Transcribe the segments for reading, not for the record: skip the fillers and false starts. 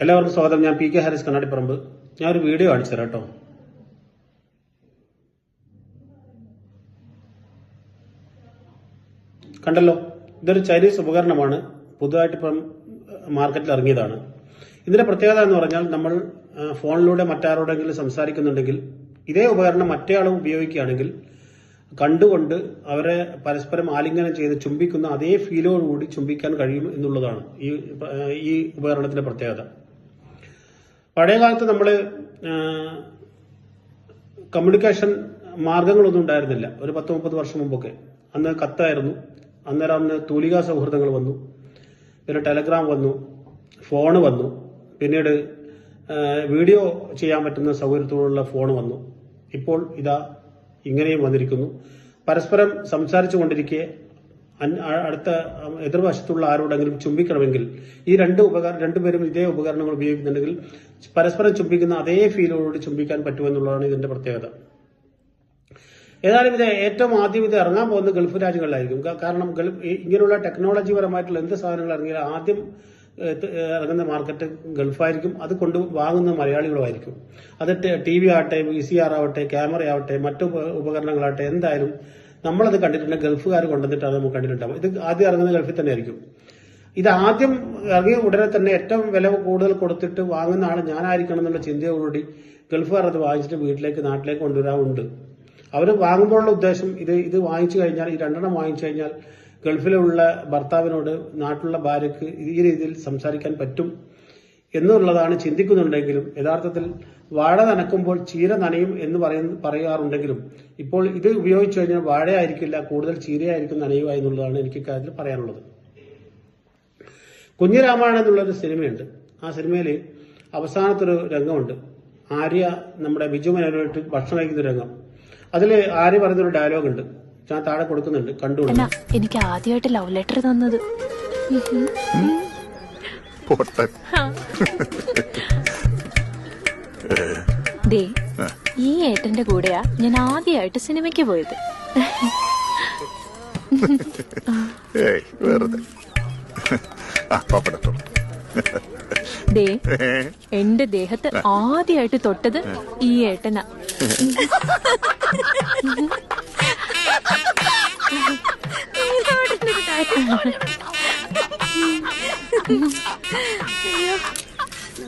എല്ലാവർക്കും സ്വാഗതം. ഞാൻ പി കെ ഹാരിസ് കണ്ണാടിപ്പറമ്പ്. ഞാൻ ഒരു വീഡിയോ കാണിച്ചു തരാം കേട്ടോ. കണ്ടല്ലോ, ഇതൊരു ചൈനീസ് ഉപകരണമാണ്. പുതുതായിട്ട് ഇപ്പം മാർക്കറ്റിൽ ഇറങ്ങിയതാണ്. ഇതിന്റെ പ്രത്യേകത എന്ന് പറഞ്ഞാൽ, നമ്മൾ ഫോണിലൂടെ മറ്റാരോടെങ്കിലും സംസാരിക്കുന്നുണ്ടെങ്കിൽ ഇതേ ഉപകരണം മറ്റേയാളും ഉപയോഗിക്കുകയാണെങ്കിൽ കണ്ടുകൊണ്ട് അവരെ പരസ്പരം ആലിംഗനം ചെയ്ത് ചുംബിക്കുന്ന അതേ ഫീലോടുകൂടി ചുംബിക്കാൻ കഴിയും എന്നുള്ളതാണ് ഈ ഉപകരണത്തിന്റെ പ്രത്യേകത. പഴയകാലത്ത് നമ്മൾ കമ്മ്യൂണിക്കേഷൻ മാർഗങ്ങളൊന്നും ഉണ്ടായിരുന്നില്ല. ഒരു 10-30 വർഷം മുമ്പൊക്കെ അന്ന് കത്തായിരുന്നു. അന്നേരം തൂലികാ സൗഹൃദങ്ങൾ വന്നു, പിന്നെ ടെലഗ്രാം വന്നു, ഫോണ് വന്നു, പിന്നീട് വീഡിയോ ചെയ്യാൻ പറ്റുന്ന സൗകര്യത്തോടുള്ള ഫോൺ വന്നു. ഇപ്പോൾ ഇതാ ഇങ്ങനെയും വന്നിരിക്കുന്നു. പരസ്പരം സംസാരിച്ചു കൊണ്ടിരിക്കെ അടുത്ത എതിർവശത്തുള്ള ആരോടെങ്കിലും ചുംബിക്കണമെങ്കിൽ ഈ രണ്ടുപേരും ഇതേ ഉപകരണങ്ങൾ ഉപയോഗിക്കുന്നുണ്ടെങ്കിൽ പരസ്പരം ചുംബിക്കുന്ന അതേ ഫീലോടുകൂടി ചുംബിക്കാൻ പറ്റുമെന്നുള്ളതാണ് ഇതിന്റെ പ്രത്യേകത. ഏതായാലും ഇത് ഏറ്റവും ആദ്യം ഇത് ഇറങ്ങാൻ പോകുന്നത് ഗൾഫ് രാജ്യങ്ങളിലായിരിക്കും. കാരണം ഇങ്ങനെയുള്ള ടെക്നോളജി പരമായിട്ടുള്ള എന്ത് സാധനങ്ങൾ ഇറങ്ങിയാൽ ആദ്യം ഇറങ്ങുന്ന മാർക്കറ്റ് ഗൾഫായിരിക്കും. അത് കൊണ്ട് വാങ്ങുന്ന മലയാളികളുമായിരിക്കും. അത് TV ആവട്ടെ, VCR ആവട്ടെ, ക്യാമറ ആവട്ടെ, മറ്റു ഉപകരണങ്ങളാവട്ടെ, എന്തായാലും നമ്മളത് കണ്ടിട്ടുണ്ടെങ്കിൽ ഗൾഫുകാർ കൊണ്ടുവന്നിട്ടാണ് നമുക്ക് കണ്ടിട്ടുണ്ടാവും. ഇത് ആദ്യം ഇറങ്ങുന്ന ഗൾഫിൽ തന്നെ ആയിരിക്കും. ഇത് ആദ്യം ഇറങ്ങിയ ഉടനെ തന്നെ ഏറ്റവും വില കൂടുതൽ കൊടുത്തിട്ട് വാങ്ങുന്ന ആൾ ഞാനായിരിക്കണം എന്നുള്ള ചിന്തയോടുകൂടി ഗൾഫുകാർ അത് വാങ്ങിച്ചിട്ട് നാട്ടിലേക്ക് കൊണ്ടുവരാറുണ്ട്. അവർ വാങ്ങുമ്പോഴുള്ള ഉദ്ദേശം ഇത് വാങ്ങിച്ചു കഴിഞ്ഞാൽ, ഈ 2 വാങ്ങിച്ചു കഴിഞ്ഞാൽ ഗൾഫിലുള്ള ഭർത്താവിനോട് നാട്ടിലുള്ള ഭാര്യയ്ക്ക് ഈ രീതിയിൽ സംസാരിക്കാൻ പറ്റും എന്നുള്ളതാണ് ചിന്തിക്കുന്നുണ്ടെങ്കിലും യഥാർത്ഥത്തിൽ വാഴ നനക്കുമ്പോൾ ചീര നനയും എന്ന് പറയാറുണ്ടെങ്കിലും ഇപ്പോൾ ഇത് ഉപയോഗിച്ചു കഴിഞ്ഞാൽ വാഴയായിരിക്കില്ല, കൂടുതൽ ചീരയായിരിക്കും നനയുക എന്നുള്ളതാണ് എനിക്ക് കാര്യത്തിൽ പറയാനുള്ളത്. കുഞ്ഞിരാമായണം എന്നുള്ളൊരു സിനിമയുണ്ട്. ആ സിനിമയിൽ അവസാനത്തൊരു രംഗമുണ്ട്. ആര്യ നമ്മുടെ ബിജു മേനോനായിട്ട് ഭക്ഷണം കഴിക്കുന്ന രംഗം. അതിൽ ആര്യ പറയുന്നൊരു ഡയലോഗ് ഉണ്ട്. ഞാൻ താഴെ കൊടുക്കുന്നുണ്ട്, കണ്ടുകൊള്ളു. എനിക്ക് ആദ്യമായിട്ട് ലവ് ലെറ്റർ തന്നത് ദേ ഈ ഏട്ടന്റെ കൂടെയാ ഞാൻ ആദ്യമായിട്ട് സിനിമയ്ക്ക് പോയത്. ദേ എന്റെ ദേഹത്ത് ആദ്യമായിട്ട് തൊട്ടത് ഈ ഏട്ടനാ.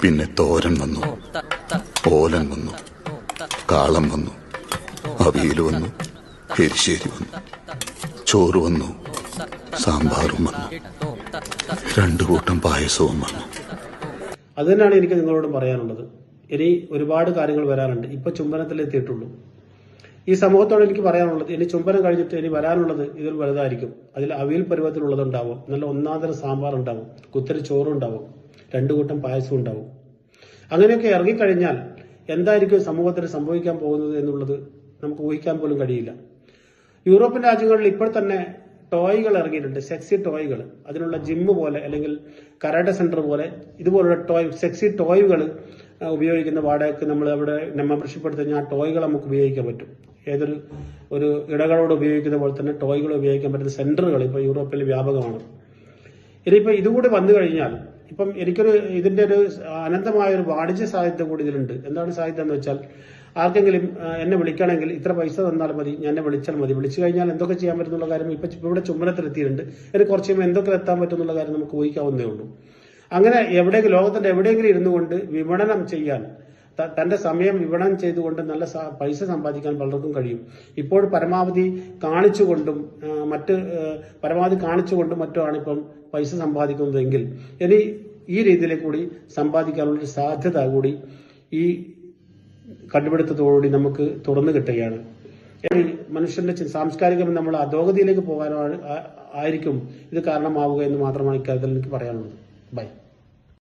പിന്നെ തോരൻ വന്നു, ഓലൻ വന്നു, കാളം വന്നു, അവിയൽ വന്നു, എരിശ്ശേരി വന്നു, ചോറ് വന്നു, സാമ്പാറും വന്നു, 2 കൂട്ടം പായസവും വന്നു. അത് തന്നെയാണ് എനിക്ക് നിങ്ങളോട് പറയാനുള്ളത്. ഇനി ഒരുപാട് കാര്യങ്ങൾ വരാനുണ്ട്. ഇപ്പൊ ചുംബനത്തിലെത്തിയിട്ടുള്ളൂ. ഈ സമൂഹത്തോട് എനിക്ക് പറയാനുള്ളത്, ഇനി ചുംബനം കഴിഞ്ഞിട്ട് ഇനി വരാനുള്ളത് ഇതിൽ വലുതായിരിക്കും. അതിൽ അവിയൽ പരുവത്തിലുള്ളതുണ്ടാവും, നല്ല ഒന്നാന്തര സാമ്പാർ ഉണ്ടാവും, കുത്തരി ചോറുണ്ടാവും, 2 കൂട്ടം പായസം ഉണ്ടാവും. അങ്ങനെയൊക്കെ ഇറങ്ങിക്കഴിഞ്ഞാൽ എന്തായിരിക്കും സമൂഹത്തിന് സംഭവിക്കാൻ പോകുന്നത് എന്നുള്ളത് നമുക്ക് ഊഹിക്കാൻ പോലും കഴിയില്ല. യൂറോപ്യൻ രാജ്യങ്ങളിൽ ഇപ്പോൾ തന്നെ ടോയ്കൾ ഇറങ്ങിയിട്ടുണ്ട്, സെക്സി ടോയ്കൾ. അതിനുള്ള ജിമ്മ് പോലെ അല്ലെങ്കിൽ കരാട്ടെ സെന്റർ പോലെ ഇതുപോലുള്ള സെക്സി ടോയ്കൾ ഉപയോഗിക്കുന്ന വാടകയ്ക്ക് നമ്മൾ അവിടെ മെമ്പർഷിപ്പ് എടുത്ത് കഴിഞ്ഞാൽ ആ ടോയ്കൾ നമുക്ക് ഉപയോഗിക്കാൻ പറ്റും. ഒരു ഇടകളോട് ഉപയോഗിക്കുന്ന പോലെ തന്നെ ടോയ്കൾ ഉപയോഗിക്കാൻ പറ്റുന്ന സെന്ററുകൾ ഇപ്പോൾ യൂറോപ്പിൽ വ്യാപകമാണ്. ഇനിയിപ്പോൾ ഇതുകൂടി വന്നു കഴിഞ്ഞാൽ ഇപ്പം ഇതിന്റെ ഒരു അനന്തമായ ഒരു വാണിജ്യ സാധ്യത കൂടി ഇതിലുണ്ട്. എന്താണ് സാധ്യത എന്ന് വെച്ചാൽ, ആർക്കെങ്കിലും എന്നെ വിളിക്കണമെങ്കിൽ ഇത്ര പൈസ തന്നാൽ മതി, എന്നെ വിളിച്ചാൽ മതി. വിളിച്ചു കഴിഞ്ഞാൽ എന്തൊക്കെ ചെയ്യാൻ പറ്റുന്നുള്ള കാര്യം ഇപ്പൊ ഇവിടെ ചുമതലത്തിലെത്തിയിട്ടുണ്ട്. എനിക്ക് കുറച്ച് കഴിയുമ്പോൾ എന്തൊക്കെ എത്താൻ പറ്റുന്നുള്ള കാര്യം നമുക്ക് ഊഹിക്കാവുന്നേ ഉള്ളൂ. അങ്ങനെ ലോകത്തിന്റെ എവിടെയെങ്കിലും ഇരുന്നു കൊണ്ട് വിപണനം ചെയ്യാൻ, തന്റെ സമയം വിപണനം ചെയ്തുകൊണ്ട് നല്ല പൈസ സമ്പാദിക്കാൻ പലർക്കും കഴിയും. ഇപ്പോൾ പരമാവധി കാണിച്ചുകൊണ്ടും മറ്റുമാണ് ഇപ്പം പൈസ സമ്പാദിക്കുന്നതെങ്കിൽ ഇനി ഈ രീതിയിലേക്ക് കൂടി സമ്പാദിക്കാനുള്ള സാധ്യത കൂടി ഈ കണ്ടുപിടുത്തത്തോടുകൂടി നമുക്ക് തുറന്നു കിട്ടുകയാണ്. മനുഷ്യന്റെ സാംസ്കാരികം നമ്മൾ അധോഗതിയിലേക്ക് പോകാനായിരിക്കും ഇത് കാരണമാവുക എന്ന് മാത്രമാണ് ഇക്കാര്യത്തിൽ എനിക്ക് പറയാനുള്ളത്. ബൈ.